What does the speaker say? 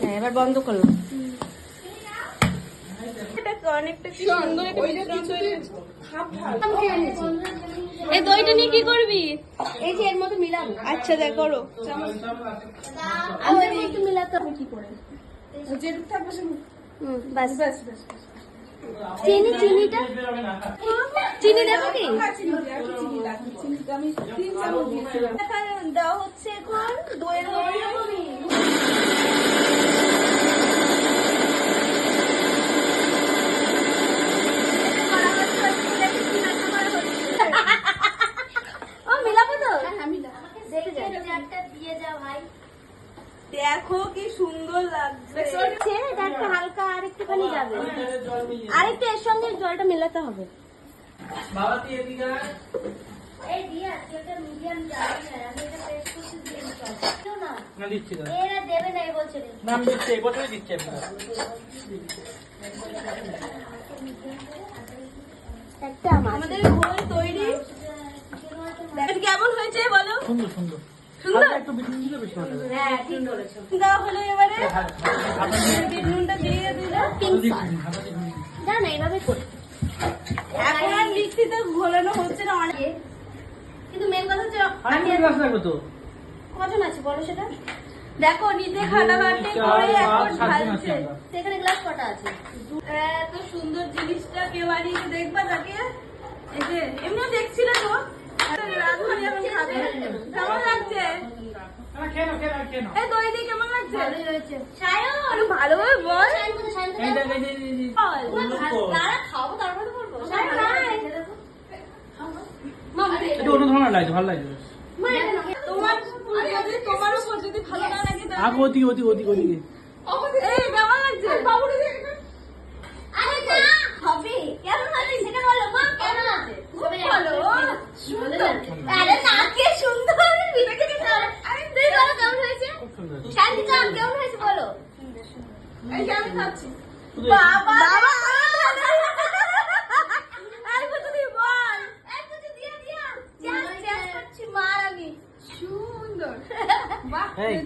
হ্যাঁ এবার বন্ধ করলাম। অনেকটা সুন্দর এই দইটা নিয়ে কি করবি? এই যে এর মধ্যে মিলাবো। আচ্ছা দেখ করো। আমি একটু মিলাতে হবে কি করে? বাস বাস চিনিটা চিনি দেবো কি? দেওয়া হচ্ছে এখন দইয়ের দেখো কি সুন্দর লাগছে। একটা হালকা আর একটুখানি যাবে, আরেকটু এর সঙ্গে জলটা মেলাতে হবে। আমাদের ঘোল তৈরি। কেমন হয়েছে বলো? সুন্দর সুন্দর সুন্দর একটু বিট নুন দিলে বেশি ভালো হবে। হ্যাঁ ঠিক বলেছো। দেওয়া হলো এবারে বিট নুনটা দিয়ে দিলাম। না না এভাবে করি, এখন আর মিক্সিতে ঘোলানো হচ্ছে না অনেক, কিন্তু মেন কথা হচ্ছে আরেকটু গ্লাস লাগবে তো। কজন আছে বলো সেটা? দেখো নিজে খাটাখাটি করে এখন ঢালছে। সেখানে গ্লাস কটা আছে? এত সুন্দর জিনিসটা কেউ বানিয়ে দেখবা তাকে। এই যে এমনিও দেখছিলে তো রাজধানী এখন খাবে। কেমন লাগছে? এই দই দিয়ে কেমন লাগছে? ভালোই হয়েছে। সায়ন ভালোভাবে বল। দাঁড়া খাবো তারপরে করবো। সায়ন এটা অন্য ধরনের লাগছে, ভালো লাগছে। তোমার উপর যদি ভালো না লাগে আগে ওদিকে ওদিকে ওদিকে ওদিকে এই কেমন লাগছে? আরে না হবে কেমন হয়েছে সেটা বলো মা, কেমন আছে? ভালো সুন্দর। আরে না কে সুন্দর বিবেকে দিতে হবে। আরে তুই বলো কেমন হয়েছে? খুব সুন্দর। শান্তি চান কেমন হয়েছে বলো? এই যে আমি খাচ্ছি। শুধু বাবা আর কিছু তুই বল। এই কিছু দিয়ে দিয়া। চাল চাল করছি মার আমি। সুন্দর বাহ। এই